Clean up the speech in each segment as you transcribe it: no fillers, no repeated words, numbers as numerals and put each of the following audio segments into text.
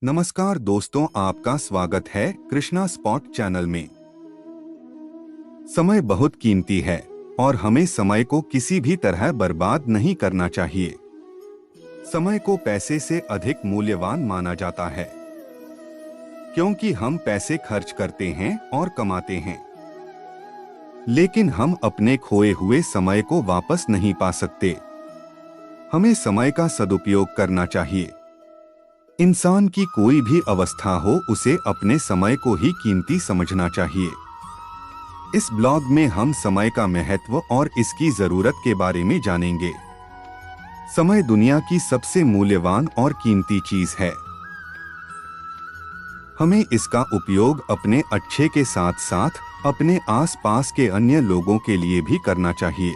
नमस्कार दोस्तों, आपका स्वागत है कृष्णा स्पॉट चैनल में। समय बहुत कीमती है और हमें समय को किसी भी तरह बर्बाद नहीं करना चाहिए। समय को पैसे से अधिक मूल्यवान माना जाता है क्योंकि हम पैसे खर्च करते हैं और कमाते हैं, लेकिन हम अपने खोए हुए समय को वापस नहीं पा सकते। हमें समय का सदुपयोग करना चाहिए। इंसान की कोई भी अवस्था हो, उसे अपने समय को ही कीमती समझना चाहिए। इस ब्लॉग में हम समय का महत्व और इसकी जरूरत के बारे में जानेंगे। समय दुनिया की सबसे मूल्यवान और कीमती चीज है। हमें इसका उपयोग अपने अच्छे के साथ साथ अपने आसपास के अन्य लोगों के लिए भी करना चाहिए।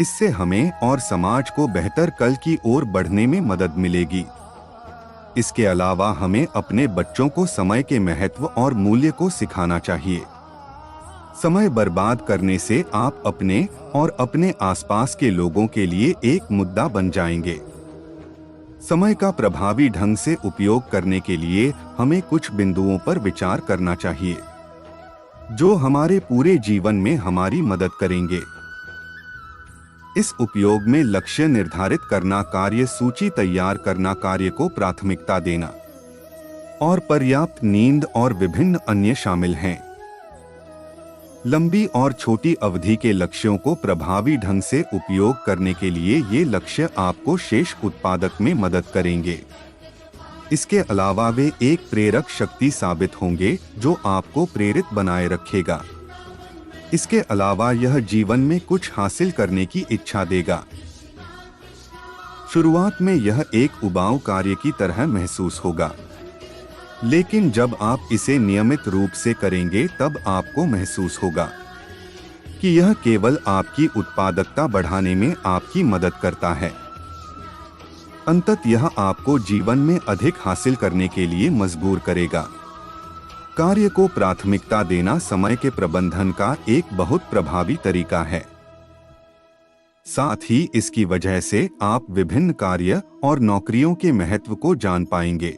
इससे हमें और समाज को बेहतर कल की ओर बढ़ने में मदद मिलेगी। इसके अलावा हमें अपने बच्चों को समय के महत्व और मूल्य को सिखाना चाहिए। समय बर्बाद करने से आप अपने और अपने आसपास के लोगों के लिए एक मुद्दा बन जाएंगे। समय का प्रभावी ढंग से उपयोग करने के लिए हमें कुछ बिंदुओं पर विचार करना चाहिए, जो हमारे पूरे जीवन में हमारी मदद करेंगे। इस उपयोग में लक्ष्य निर्धारित करना, कार्य सूची तैयार करना, कार्य को प्राथमिकता देना और पर्याप्त नींद और विभिन्न अन्य शामिल हैं। लंबी और छोटी अवधि के लक्ष्यों को प्रभावी ढंग से उपयोग करने के लिए ये लक्ष्य आपको शेष उत्पादक में मदद करेंगे। इसके अलावा वे एक प्रेरक शक्ति साबित होंगे जो आपको प्रेरित बनाए रखेगा। इसके अलावा यह जीवन में कुछ हासिल करने की इच्छा देगा। शुरुआत में यह एक उबाऊ कार्य की तरह महसूस होगा, लेकिन जब आप इसे नियमित रूप से करेंगे तब आपको महसूस होगा कि यह केवल आपकी उत्पादकता बढ़ाने में आपकी मदद करता है। अंततः यह आपको जीवन में अधिक हासिल करने के लिए मजबूर करेगा। कार्य को प्राथमिकता देना समय के प्रबंधन का एक बहुत प्रभावी तरीका है। साथ ही इसकी वजह से आप विभिन्न कार्य और नौकरियों के महत्व को जान पाएंगे।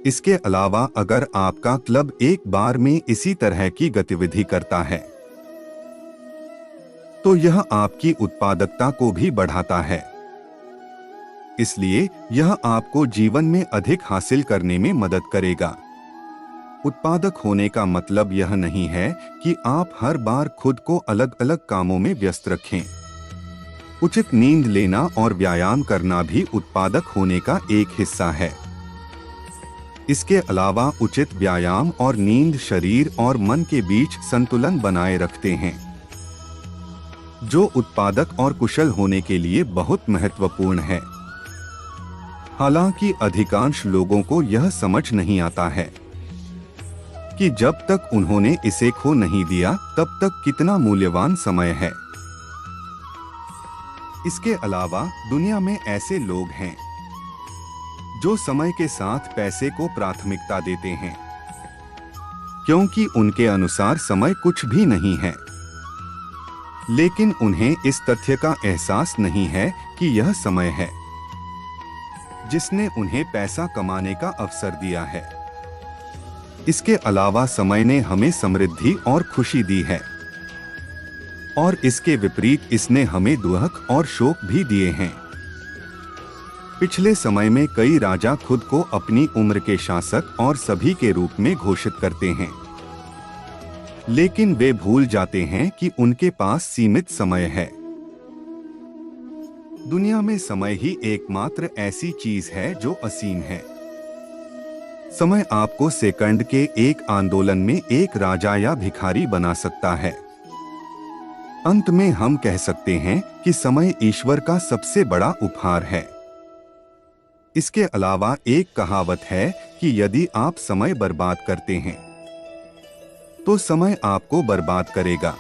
इसके अलावा अगर आपका क्लब एक बार में इसी तरह की गतिविधि करता है तो यह आपकी उत्पादकता को भी बढ़ाता है। इसलिए यह आपको जीवन में अधिक हासिल करने में मदद करेगा। उत्पादक होने का मतलब यह नहीं है कि आप हर बार खुद को अलग अलग कामों में व्यस्त रखें। उचित नींद लेना और व्यायाम करना भी उत्पादक होने का एक हिस्सा है। इसके अलावा उचित व्यायाम और नींद शरीर और मन के बीच संतुलन बनाए रखते हैं, जो उत्पादक और कुशल होने के लिए बहुत महत्वपूर्ण है। हालांकि अधिकांश लोगों को यह समझ नहीं आता है कि जब तक उन्होंने इसे खो नहीं दिया तब तक कितना मूल्यवान समय है। इसके अलावा दुनिया में ऐसे लोग हैं जो समय के साथ पैसे को प्राथमिकता देते हैं, क्योंकि उनके अनुसार समय कुछ भी नहीं है। लेकिन उन्हें इस तथ्य का एहसास नहीं है कि यह समय है जिसने उन्हें पैसा कमाने का अवसर दिया है। इसके अलावा समय ने हमें समृद्धि और खुशी दी है, और इसके विपरीत इसने हमें दुख और शोक भी दिए हैं। पिछले समय में कई राजा खुद को अपनी उम्र के शासक और सभी के रूप में घोषित करते हैं, लेकिन वे भूल जाते हैं कि उनके पास सीमित समय है। दुनिया में समय ही एकमात्र ऐसी चीज है जो असीम है। समय आपको सेकंड के एक आंदोलन में एक राजा या भिखारी बना सकता है। अंत में हम कह सकते हैं कि समय ईश्वर का सबसे बड़ा उपहार है। इसके अलावा एक कहावत है कि यदि आप समय बर्बाद करते हैं तो समय आपको बर्बाद करेगा।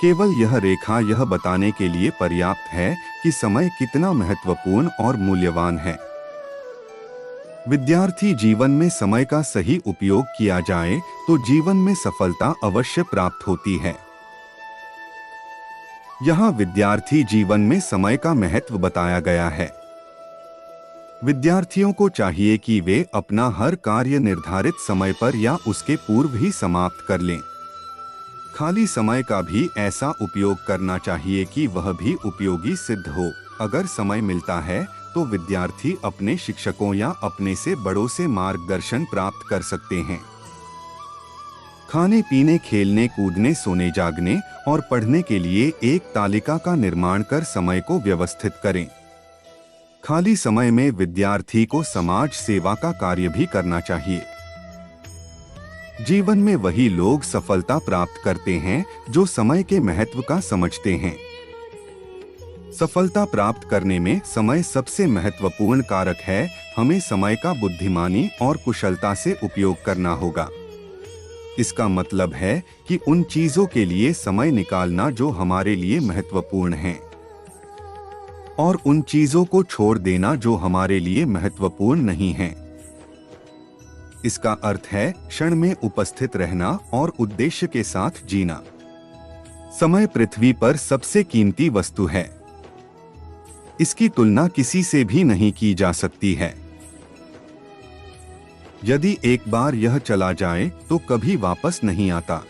केवल यह रेखा यह बताने के लिए पर्याप्त है कि समय कितना महत्वपूर्ण और मूल्यवान है। विद्यार्थी जीवन में समय का सही उपयोग किया जाए तो जीवन में सफलता अवश्य प्राप्त होती है। यहाँ विद्यार्थी जीवन में समय का महत्व बताया गया है। विद्यार्थियों को चाहिए कि वे अपना हर कार्य निर्धारित समय पर या उसके पूर्व ही समाप्त कर लें। खाली समय का भी ऐसा उपयोग करना चाहिए कि वह भी उपयोगी सिद्ध हो। अगर समय मिलता है तो विद्यार्थी अपने शिक्षकों या अपने से बड़ों से मार्गदर्शन प्राप्त कर सकते हैं। खाने पीने, खेलने कूदने, सोने जागने और पढ़ने के लिए एक तालिका का निर्माण कर समय को व्यवस्थित करें। खाली समय में विद्यार्थी को समाज सेवा का कार्य भी करना चाहिए। जीवन में वही लोग सफलता प्राप्त करते हैं जो समय के महत्व का समझते हैं। सफलता प्राप्त करने में समय सबसे महत्वपूर्ण कारक है। हमें समय का बुद्धिमानी और कुशलता से उपयोग करना होगा। इसका मतलब है कि उन चीजों के लिए समय निकालना जो हमारे लिए महत्वपूर्ण हैं, और उन चीजों को छोड़ देना जो हमारे लिए महत्वपूर्ण नहीं हैं। इसका अर्थ है क्षण में उपस्थित रहना और उद्देश्य के साथ जीना। समय पृथ्वी पर सबसे कीमती वस्तु है। इसकी तुलना किसी से भी नहीं की जा सकती है। यदि एक बार यह चला जाए तो कभी वापस नहीं आता।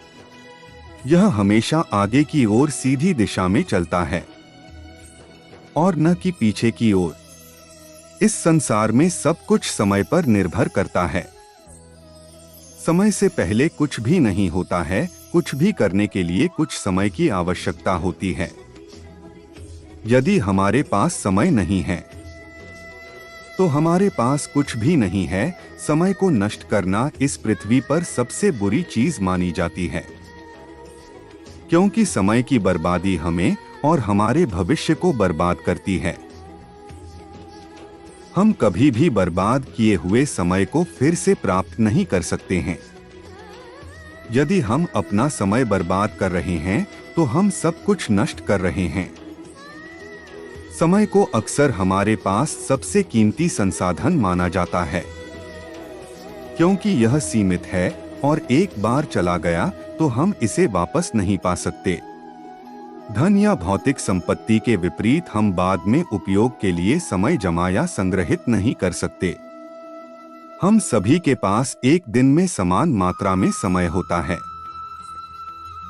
यह हमेशा आगे की ओर सीधी दिशा में चलता है और न कि पीछे की ओर। इस संसार में सब कुछ समय पर निर्भर करता है। समय से पहले कुछ भी नहीं होता है। कुछ भी करने के लिए कुछ समय की आवश्यकता होती है। यदि हमारे पास समय नहीं है तो हमारे पास कुछ भी नहीं है। समय को नष्ट करना इस पृथ्वी पर सबसे बुरी चीज मानी जाती है, क्योंकि समय की बर्बादी हमें और हमारे भविष्य को बर्बाद करती है। हम कभी भी बर्बाद किए हुए समय को फिर से प्राप्त नहीं कर सकते हैं। यदि हम अपना समय बर्बाद कर रहे हैं तो हम सब कुछ नष्ट कर रहे हैं। समय को अक्सर हमारे पास सबसे कीमती संसाधन माना जाता है, क्योंकि यह सीमित है और एक बार चला गया तो हम इसे वापस नहीं पा सकते। धन या भौतिक संपत्ति के विपरीत हम बाद में उपयोग के लिए समय जमा या संग्रहित नहीं कर सकते। हम सभी के पास एक दिन में समान मात्रा में समय होता है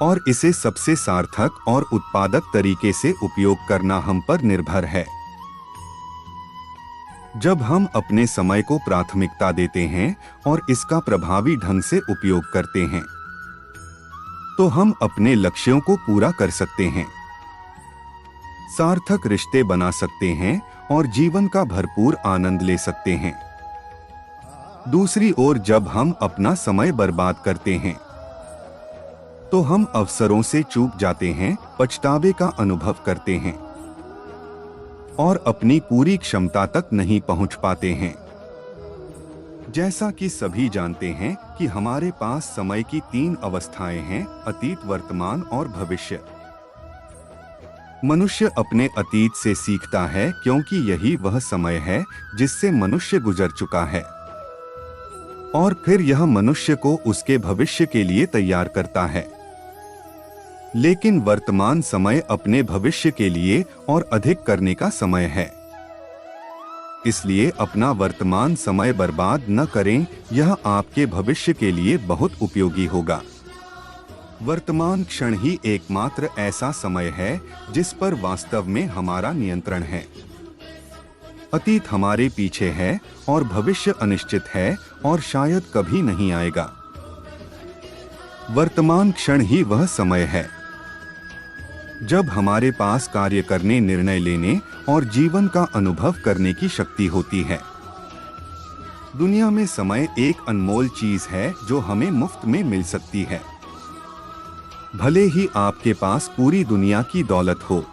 और इसे सबसे सार्थक और उत्पादक तरीके से उपयोग करना हम पर निर्भर है। जब हम अपने समय को प्राथमिकता देते हैं और इसका प्रभावी ढंग से उपयोग करते हैं तो हम अपने लक्ष्यों को पूरा कर सकते हैं, सार्थक रिश्ते बना सकते हैं और जीवन का भरपूर आनंद ले सकते हैं। दूसरी ओर जब हम अपना समय बर्बाद करते हैं तो हम अवसरों से चूक जाते हैं, पछतावे का अनुभव करते हैं और अपनी पूरी क्षमता तक नहीं पहुंच पाते हैं। जैसा कि सभी जानते हैं कि हमारे पास समय की 3 अवस्थाएं हैं: अतीत, वर्तमान और भविष्य। मनुष्य अपने अतीत से सीखता है क्योंकि यही वह समय है जिससे मनुष्य गुजर चुका है, और फिर यह मनुष्य को उसके भविष्य के लिए तैयार करता है। लेकिन वर्तमान समय अपने भविष्य के लिए और अधिक करने का समय है। इसलिए अपना वर्तमान समय बर्बाद न करें, यह आपके भविष्य के लिए बहुत उपयोगी होगा। वर्तमान क्षण ही एकमात्र ऐसा समय है जिस पर वास्तव में हमारा नियंत्रण है। अतीत हमारे पीछे है और भविष्य अनिश्चित है और शायद कभी नहीं आएगा। वर्तमान क्षण ही वह समय है जब हमारे पास कार्य करने, निर्णय लेने और जीवन का अनुभव करने की शक्ति होती है। दुनिया में समय एक अनमोल चीज है जो हमें मुफ्त में मिल सकती है। भले ही आपके पास पूरी दुनिया की दौलत हो,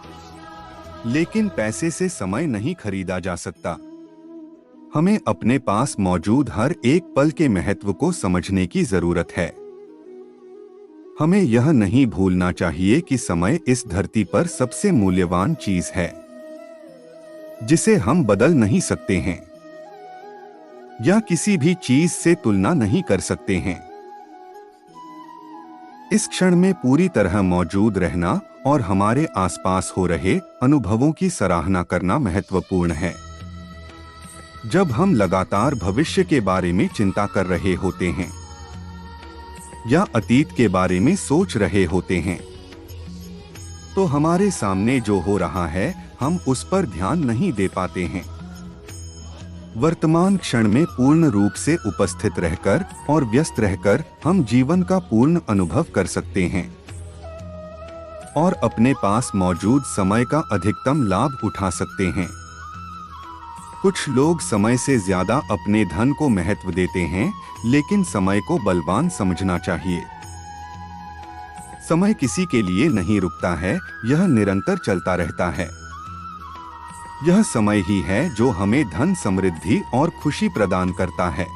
लेकिन पैसे से समय नहीं खरीदा जा सकता। हमें अपने पास मौजूद हर एक पल के महत्व को समझने की जरूरत है। हमें यह नहीं भूलना चाहिए कि समय इस धरती पर सबसे मूल्यवान चीज है जिसे हम बदल नहीं सकते हैं या किसी भी चीज से तुलना नहीं कर सकते हैं। इस क्षण में पूरी तरह मौजूद रहना और हमारे आसपास हो रहे अनुभवों की सराहना करना महत्वपूर्ण है। जब हम लगातार भविष्य के बारे में चिंता कर रहे होते हैं या अतीत के बारे में सोच रहे होते हैं, तो हमारे सामने जो हो रहा है हम उस पर ध्यान नहीं दे पाते हैं। वर्तमान क्षण में पूर्ण रूप से उपस्थित रहकर और व्यस्त रहकर हम जीवन का पूर्ण अनुभव कर सकते हैं और अपने पास मौजूद समय का अधिकतम लाभ उठा सकते हैं। कुछ लोग समय से ज्यादा अपने धन को महत्व देते हैं, लेकिन समय को बलवान समझना चाहिए। समय किसी के लिए नहीं रुकता है, यह निरंतर चलता रहता है। यह समय ही है जो हमें धन, समृद्धि और खुशी प्रदान करता है।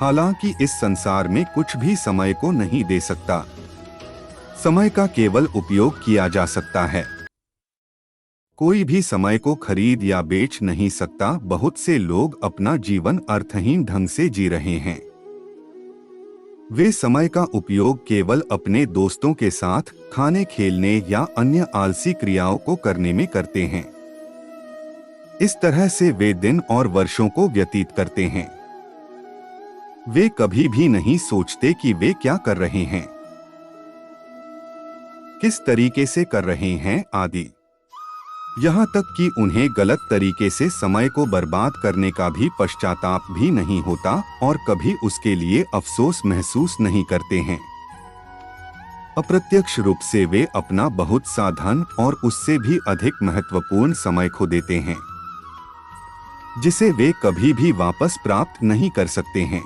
हालांकि इस संसार में कुछ भी समय को नहीं दे सकता। समय का केवल उपयोग किया जा सकता है। कोई भी समय को खरीद या बेच नहीं सकता। बहुत से लोग अपना जीवन अर्थहीन ढंग से जी रहे हैं। वे समय का उपयोग केवल अपने दोस्तों के साथ खाने, खेलने या अन्य आलसी क्रियाओं को करने में करते हैं। इस तरह से वे दिन और वर्षों को व्यतीत करते हैं। वे कभी भी नहीं सोचते कि वे क्या कर रहे हैं, किस तरीके से कर रहे हैं आदि। यहाँ तक कि उन्हें गलत तरीके से समय को बर्बाद करने का भी पश्चाताप भी नहीं होता और कभी उसके लिए अफसोस महसूस नहीं करते हैं। अप्रत्यक्ष रूप से वे अपना बहुत सा धन और उससे भी अधिक महत्वपूर्ण समय खो देते हैं, जिसे वे कभी भी वापस प्राप्त नहीं कर सकते हैं।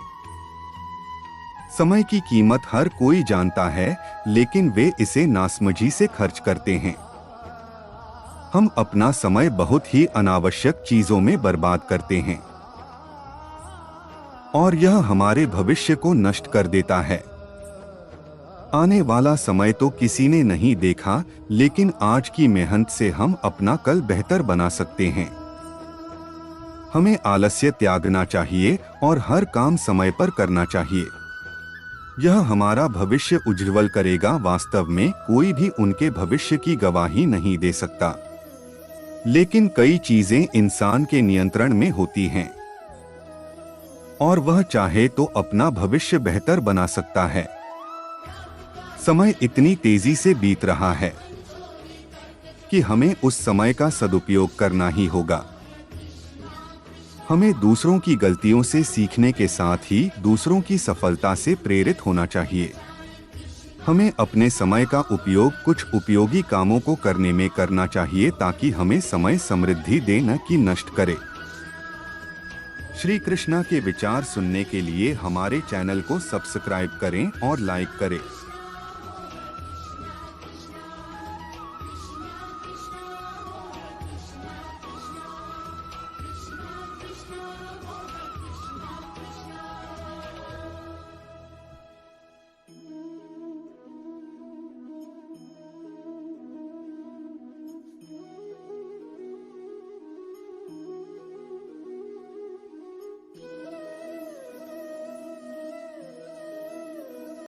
समय की कीमत हर कोई जानता है, लेकिन वे इसे नासमझी से खर्च करते हैं। हम अपना समय बहुत ही अनावश्यक चीजों में बर्बाद करते हैं और यह हमारे भविष्य को नष्ट कर देता है। आने वाला समय तो किसी ने नहीं देखा, लेकिन आज की मेहनत से हम अपना कल बेहतर बना सकते हैं। हमें आलस्य त्यागना चाहिए और हर काम समय पर करना चाहिए। यह हमारा भविष्य उज्ज्वल करेगा। वास्तव में कोई भी उनके भविष्य की गवाही नहीं दे सकता, लेकिन कई चीजें इंसान के नियंत्रण में होती हैं और वह चाहे तो अपना भविष्य बेहतर बना सकता है। समय इतनी तेजी से बीत रहा है कि हमें उस समय का सदुपयोग करना ही होगा। हमें दूसरों की गलतियों से सीखने के साथ ही दूसरों की सफलता से प्रेरित होना चाहिए। हमें अपने समय का उपयोग कुछ उपयोगी कामों को करने में करना चाहिए, ताकि हमें समय समृद्धि दे, न कि नष्ट करे। श्री कृष्णा के विचार सुनने के लिए हमारे चैनल को सब्सक्राइब करें और लाइक करें।